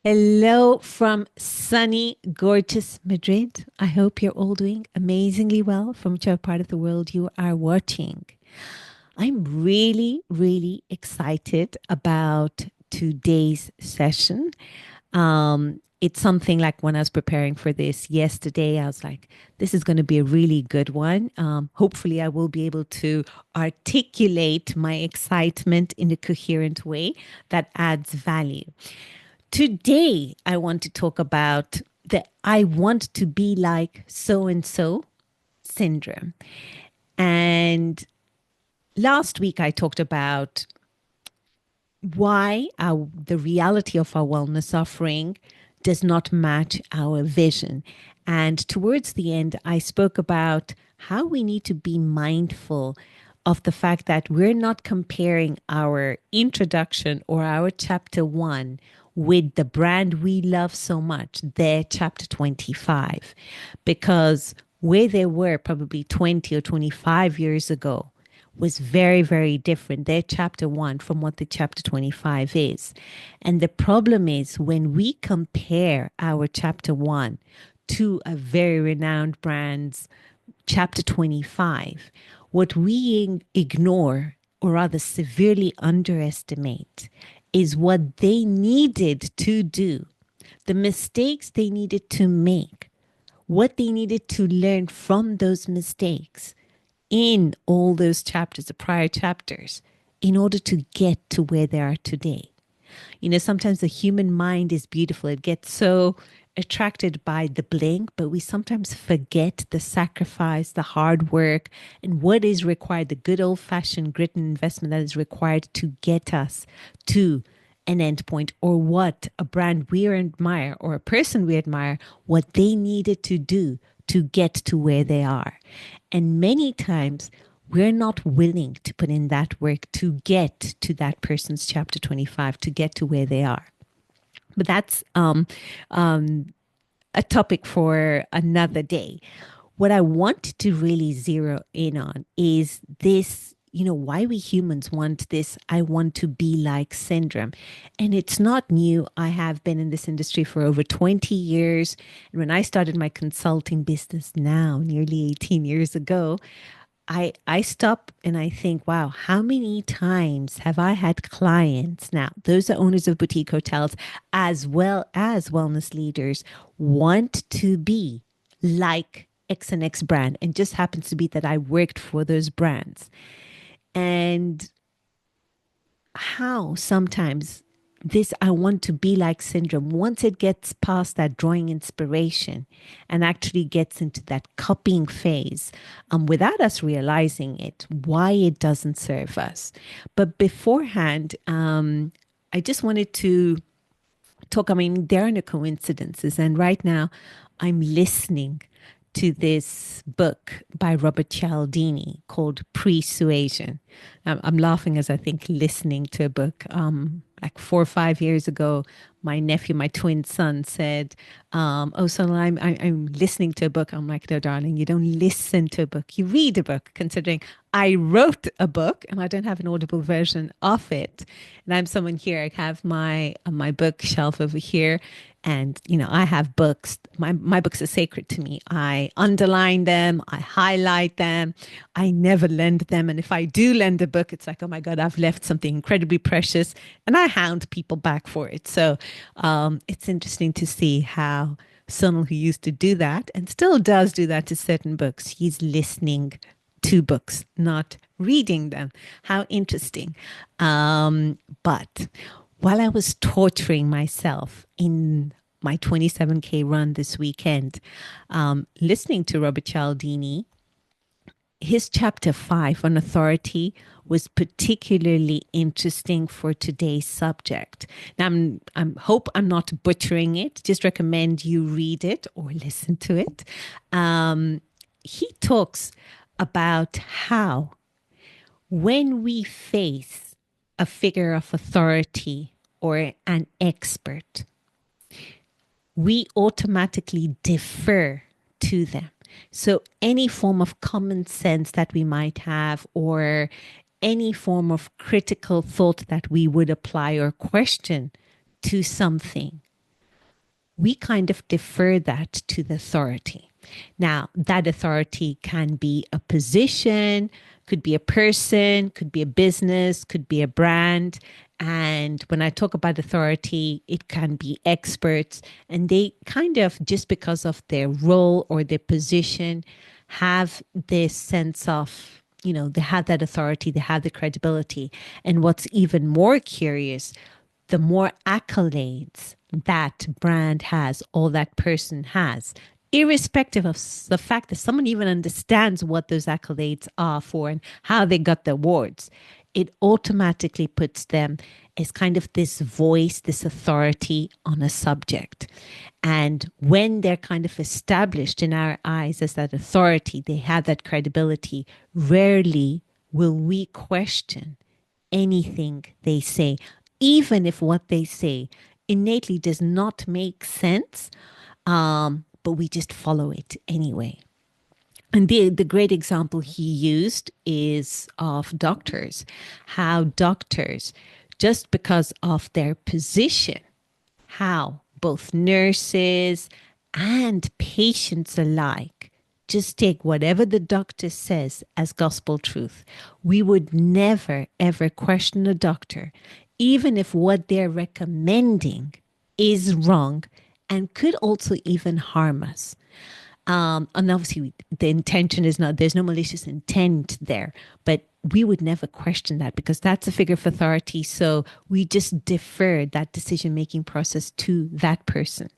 Hello from sunny, gorgeous Madrid. I hope you're all doing amazingly well from whichever part of the world you are watching. I'm really, really excited about today's session. It's something like when I was preparing for this yesterday, I was like, this is going to be a really good one. Hopefully, I will be able to articulate my excitement in a coherent way that adds value. Today, I want to talk about the I want to be like so and so syndrome. And last week, I talked about why the reality of our wellness offering does not match our vision. And towards the end, I spoke about how we need to be mindful of the fact that we're not comparing our introduction or our chapter one with the brand we love so much, their chapter 25, because where they were probably 20 or 25 years ago was very, very different, their chapter one from what the chapter 25 is. And the problem is when we compare our chapter one to a very renowned brand's chapter 25, what we ignore or rather severely underestimate is what they needed to do, the mistakes they needed to make, what they needed to learn from those mistakes in all those chapters, the prior chapters, in order to get to where they are today. You know, sometimes the human mind is beautiful. It gets so attracted by the bling, but we sometimes forget the sacrifice, the hard work, and what is required, the good old fashioned grit and investment that is required to get us to an endpoint, or what a brand we admire or a person we admire, what they needed to do to get to where they are. And many times we're not willing to put in that work to get to that person's chapter 25, to get to where they are. But that's a topic for another day. What I want to really zero in on is this, you know, why we humans want this I want to be like syndrome. And it's not new. I have been in this industry for over 20 years. And when I started my consulting business now, nearly 18 years ago, I stop and I think, wow, how many times have I had clients now? Those are owners of boutique hotels as well as wellness leaders want to be like X and X brand. And just happens to be that I worked for those brands. And how sometimes this I want to be like syndrome, once it gets past that drawing inspiration and actually gets into that copying phase, without us realizing it, why it doesn't serve us. But beforehand, I just wanted to talk. I mean, there are no coincidences. And right now, I'm listening to this book by Robert Cialdini called Pre-Suasion. I'm laughing as I think listening to a book. Like 4 or 5 years ago, my nephew, my twin son, said, "Oh, son, I'm listening to a book." I'm like, "No, darling, you don't listen to a book. You read a book." Considering I wrote a book and I don't have an audible version of it, and I'm someone here. I have my bookshelf over here, and you know I have books. My books are sacred to me. I underline them. I highlight them. I never lend them, and if I do lend a book, it's like, oh my God, I've left something incredibly precious, and I hound people back for it. So it's interesting to see how someone who used to do that and still does do that to certain books, he's listening to books, not reading them. How interesting. But while I was torturing myself in my 27K run this weekend, listening to Robert Cialdini, his chapter 5 on authority was particularly interesting for today's subject. Now, I'm hope I'm not butchering it. Just recommend you read it or listen to it. He talks about how when we face a figure of authority or an expert, we automatically defer to them. So, any form of common sense that we might have, or any form of critical thought that we would apply or question to something, we kind of defer that to the authority. Now, that authority can be a position, could be a person, could be a business, could be a brand. And when I talk about authority, it can be experts. And they kind of, just because of their role or their position, have this sense of, they have that authority, they have the credibility. And what's even more curious, the more accolades that brand has or that person has, irrespective of the fact that someone even understands what those accolades are for and how they got the awards, it automatically puts them as kind of this voice, this authority on a subject. And when they're kind of established in our eyes as that authority, they have that credibility, rarely will we question anything they say, even if what they say innately does not make sense, but we just follow it anyway. And the great example he used is of doctors, how doctors, just because of their position, how both nurses and patients alike just take whatever the doctor says as gospel truth. We would never, ever question a doctor, even if what they're recommending is wrong and could also even harm us. And obviously, the intention is not, there's no malicious intent there, but we would never question that because that's a figure of authority. So we just defer that decision making process to that person.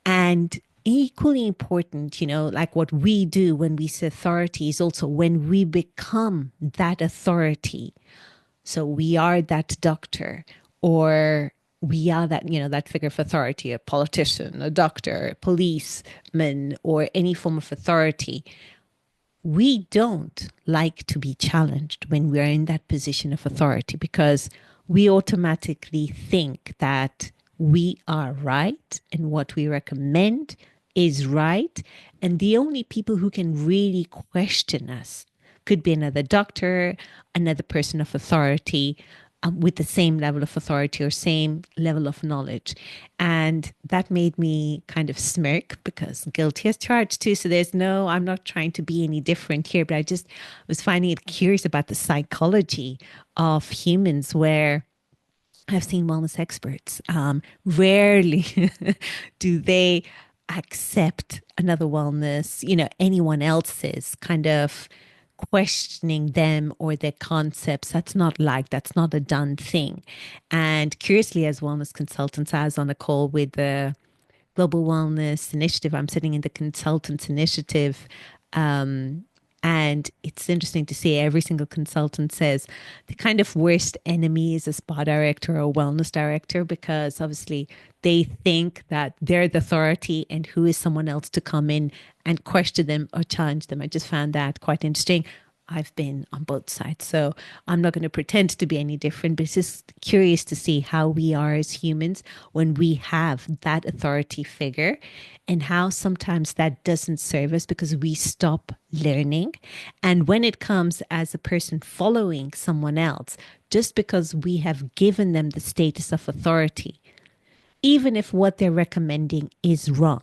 And equally important, like what we do when we say authority is also when we become that authority. So we are that doctor, or we are that, that figure of authority, a politician, a doctor, a policeman, or any form of authority. We don't like to be challenged when we're in that position of authority because we automatically think that we are right and what we recommend is right. And the only people who can really question us could be another doctor, another person of authority, with the same level of authority or same level of knowledge. And that made me kind of smirk because guilty as charged too. So I'm not trying to be any different here, but I just was finding it curious about the psychology of humans where I've seen wellness experts. Rarely do they accept another wellness, anyone else's kind of questioning them or their concepts. That's not a done thing. And curiously, as wellness consultants, I was on a call with the Global Wellness Initiative. I'm sitting in the Consultants Initiative. And it's interesting to see every single consultant says the kind of worst enemy is a spa director or a wellness director, because obviously they think that they're the authority and who is someone else to come in and question them or challenge them. I just found that quite interesting. I've been on both sides, so I'm not going to pretend to be any different, but it's just curious to see how we are as humans when we have that authority figure and how sometimes that doesn't serve us because we stop learning. And when it comes as a person following someone else, just because we have given them the status of authority, even if what they're recommending is wrong,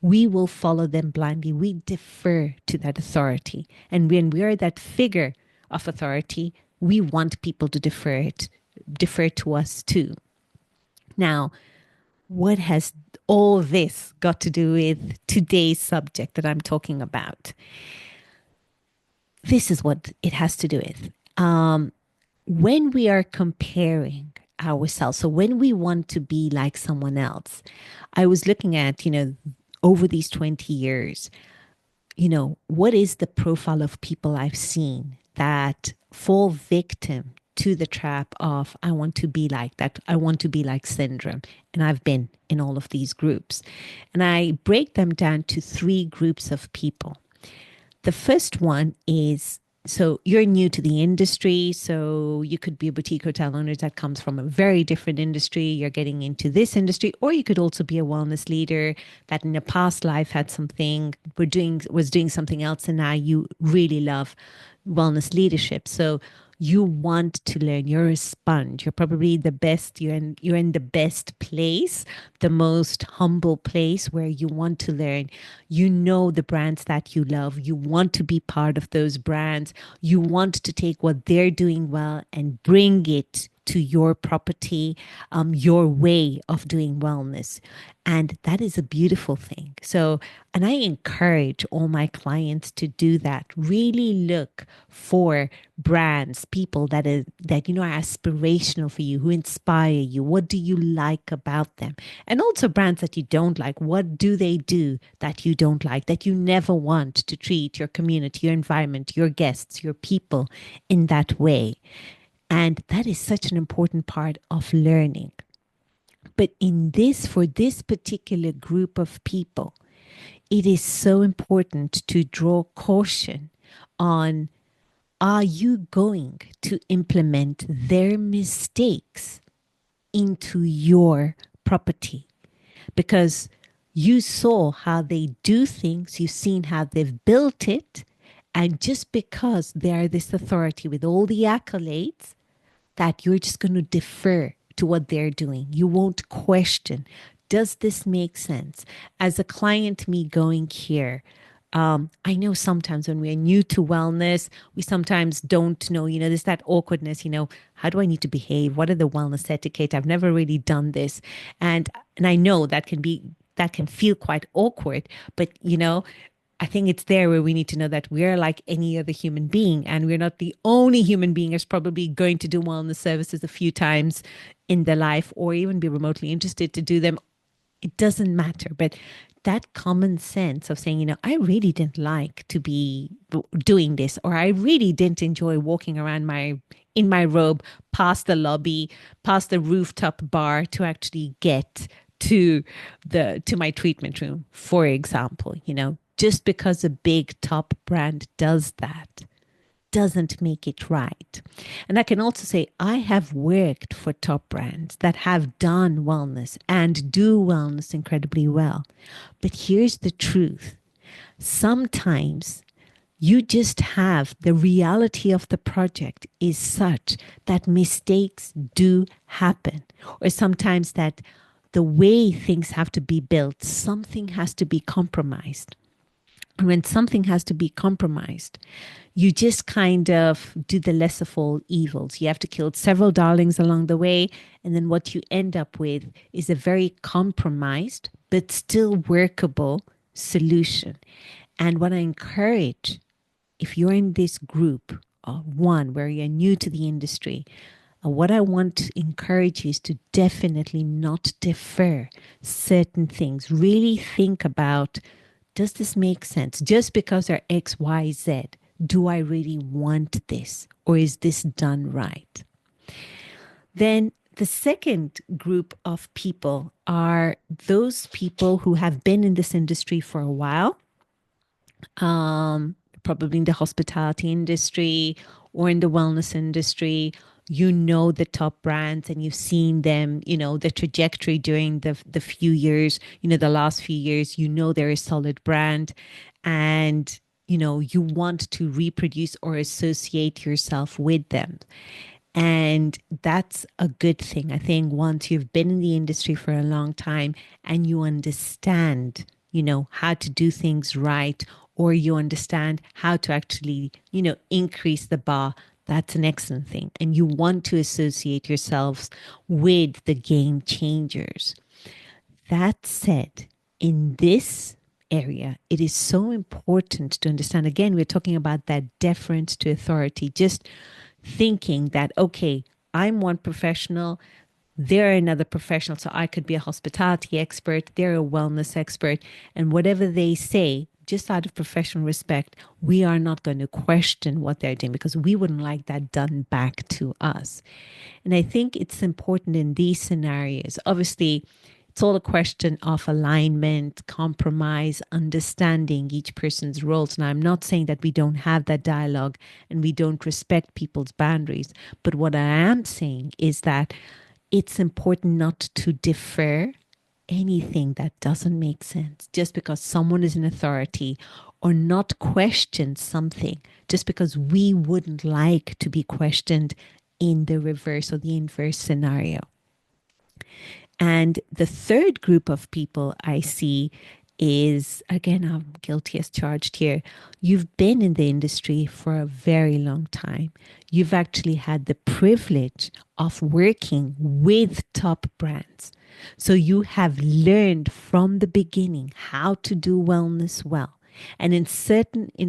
we will follow them blindly. We defer to that authority. And when we are that figure of authority, we want people to defer to us too. Now, what has all this got to do with today's subject that I'm talking about? This is what it has to do with. When we are comparing ourselves, so when we want to be like someone else, I was looking at, over these 20 years, what is the profile of people I've seen that fall victim to the trap of, I want to be like that, I want to be like syndrome. And I've been in all of these groups. And I break them down to three groups of people. The first one is, so you're new to the industry, so you could be a boutique hotel owner that comes from a very different industry. You're getting into this industry, or you could also be a wellness leader that in a past life had something, was doing something else, and now you really love wellness leadership. So You want to learn. You're a sponge. You're probably the best. You're in the best place, the most humble place where you want to learn. You know the brands that you love. You want to be part of those brands. You want to take what they're doing well and bring it to your property, your way of doing wellness. And that is a beautiful thing. So, and I encourage all my clients to do that. Really look for brands, people that you know are aspirational for you, who inspire you. What do you like about them? And also brands that you don't like. What do they do that you don't like, that you never want to treat your community, your environment, your guests, your people in that way? And that is such an important part of learning. But for this particular group of people, it is so important to draw caution on, are you going to implement their mistakes into your property? Because you saw how they do things, you've seen how they've built it, and just because they are this authority with all the accolades, that you're just going to defer to what they're doing. You won't question, does this make sense? As a client, me going here, I know sometimes when we're new to wellness, we sometimes don't know, there's that awkwardness, how do I need to behave? What are the wellness etiquette? I've never really done this. And I know that can feel quite awkward, but I think it's there where we need to know that we're like any other human being, and we're not the only human being who's probably going to do wellness services a few times in their life, or even be remotely interested to do them. It doesn't matter. But that common sense of saying, I really didn't like to be doing this, or I really didn't enjoy walking around in my robe past the lobby, past the rooftop bar to actually get to my treatment room, for example. Just because a big top brand does that doesn't make it right. And I can also say I have worked for top brands that have done wellness and do wellness incredibly well. But here's the truth. Sometimes you just have the reality of the project is such that mistakes do happen, or sometimes that the way things have to be built, something has to be compromised. And when something has to be compromised, you just kind of do the less of all evils. You have to kill several darlings along the way. And then what you end up with is a very compromised, but still workable solution. And what I encourage, if you're in this group, one where you're new to the industry, what I want to encourage you is to definitely not defer certain things. Really think about, does this make sense? Just because they're X, Y, Z, do I really want this? Or is this done right? Then the second group of people are those people who have been in this industry for a while, probably in the hospitality industry or in the wellness industry. The top brands, and you've seen them, the trajectory during the few years, the last few years. They're a solid brand, and you want to reproduce or associate yourself with them. And that's a good thing. I think once you've been in the industry for a long time and you understand, how to do things right, or you understand how to actually, increase the bar, that's an excellent thing. And you want to associate yourselves with the game changers. That said, in this area, it is so important to understand, again, we're talking about that deference to authority, just thinking that, okay, I'm one professional, they're another professional, so I could be a hospitality expert, they're a wellness expert, and whatever they say, just out of professional respect, we are not going to question what they're doing, because we wouldn't like that done back to us. And I think it's important in these scenarios. Obviously, it's all a question of alignment, compromise, understanding each person's roles. Now, I'm not saying that we don't have that dialogue and we don't respect people's boundaries. But what I am saying is that it's important not to defer anything that doesn't make sense just because someone is an authority, or not question something just because we wouldn't like to be questioned in the reverse or the inverse scenario. And the third group of people I see is, again, I'm guilty as charged here. You've been in the industry for a very long time. You've actually had the privilege of working with top brands. So you have learned from the beginning how to do wellness well. And in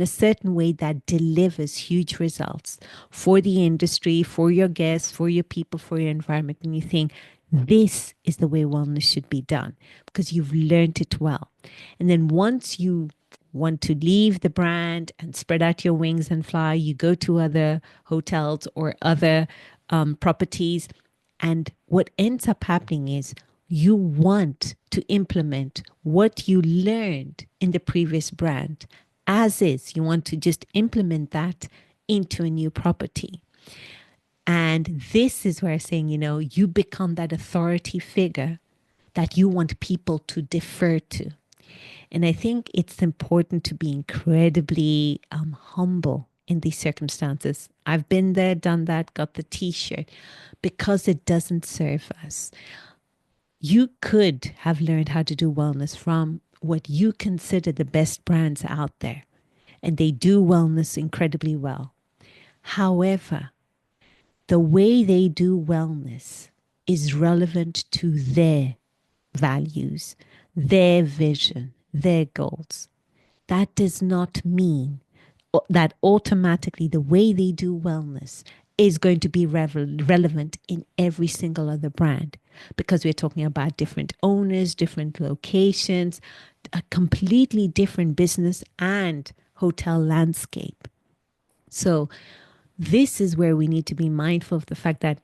a certain way that delivers huge results for the industry, for your guests, for your people, for your environment. And you think, this is the way wellness should be done because you've learned it well. And then once you want to leave the brand and spread out your wings and fly, you go to other hotels or other properties. And what ends up happening is you want to implement what you learned in the previous brand as is. You want to just implement that into a new property. And this is where I'm saying, you become that authority figure that you want people to defer to. And I think it's important to be incredibly humble in these circumstances. I've been there, done that, got the t-shirt because it doesn't serve us. You could have learned how to do wellness from what you consider the best brands out there, and they do wellness incredibly well. However, the way they do wellness is relevant to their values, their vision, their goals. That does not mean that automatically the way they do wellness is going to be relevant in every single other brand, because we're talking about different owners, different locations, a completely different business and hotel landscape. So this is where we need to be mindful of the fact that,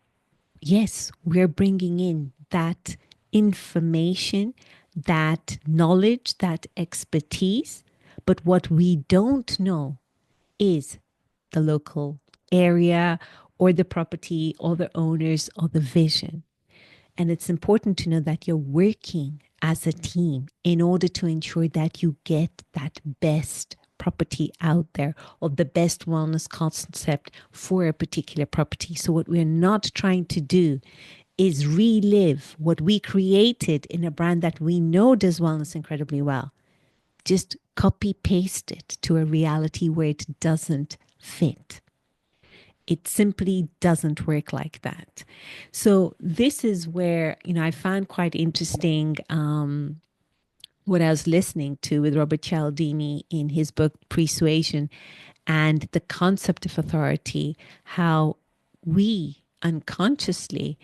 yes, we're bringing in that information, that knowledge, that expertise. But what we don't know is the local area or the property or the owners or the vision. And it's important to know that you're working as a team in order to ensure that you get that best property out there or the best wellness concept for a particular property. So what we're not trying to do is relive what we created in a brand that we know does wellness incredibly well. Just copy paste it to a reality where it doesn't fit. It simply doesn't work like that. So this is where, I found quite interesting what I was listening to with Robert Cialdini in his book, Pre-Suasion, and the concept of authority, how we unconsciously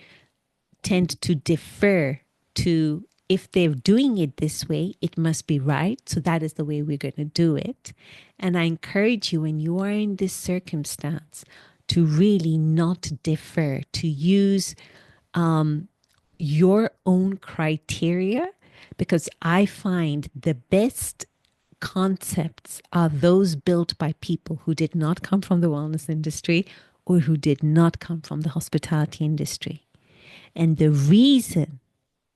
tend to defer to, if they're doing it this way, it must be right. So that is the way we're going to do it. And I encourage you, when you are in this circumstance, to really not defer, to use your own criteria, because I find the best concepts are those built by people who did not come from the wellness industry or who did not come from the hospitality industry. And the reason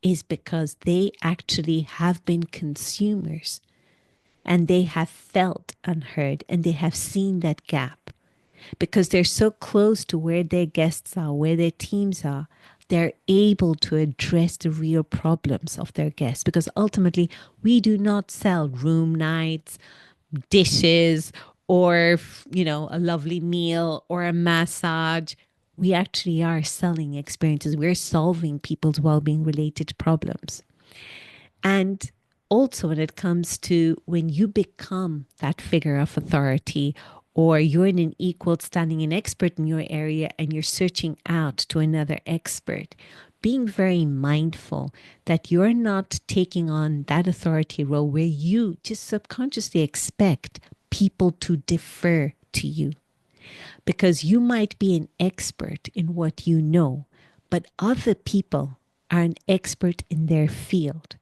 is because they actually have been consumers and they have felt unheard and they have seen that gap. Because they're so close to where their guests are, where their teams are, they're able to address the real problems of their guests. Because ultimately, we do not sell room nights, dishes, or, a lovely meal or a massage. We actually are selling experiences. We're solving people's well-being related problems. And also when it comes to when you become that figure of authority, or you're in an equal standing, an expert in your area, and you're searching out to another expert, being very mindful that you're not taking on that authority role where you just subconsciously expect people to defer to you. Because you might be an expert in what you know, but other people are an expert in their field,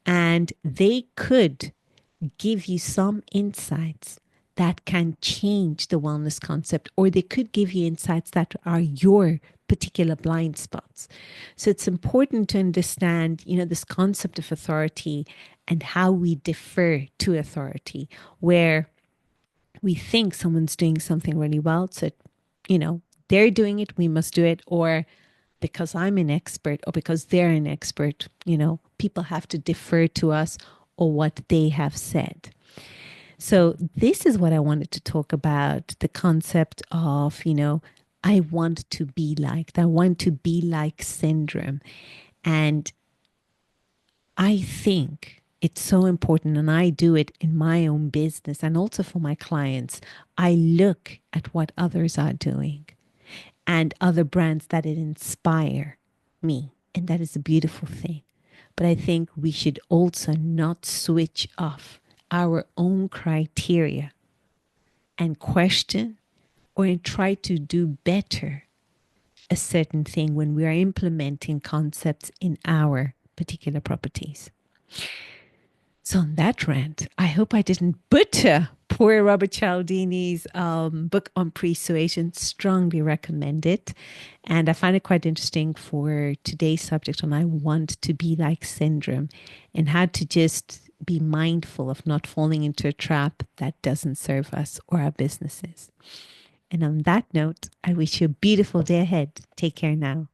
and they could give you some insights that can change the wellness concept, or they could give you insights that are your particular blind spots. So it's important to understand, this concept of authority and how we defer to authority, where We think someone's doing something really well. So, you know, they're doing it, we must do it. Or because I'm an expert or because they're an expert, people have to defer to us or what they have said. So, this is what I wanted to talk about, the concept of, I want to be like, I want to be like syndrome. And I think it's so important, and I do it in my own business and also for my clients. I look at what others are doing and other brands that it inspire me. And that is a beautiful thing. But I think we should also not switch off our own criteria and question or try to do better a certain thing when we are implementing concepts in our particular properties. So on that rant, I hope I didn't butcher poor Robert Cialdini's book on Pre-Suasion. Strongly recommend it. And I find it quite interesting for today's subject on I want to be like syndrome and how to just be mindful of not falling into a trap that doesn't serve us or our businesses. And on that note, I wish you a beautiful day ahead. Take care now.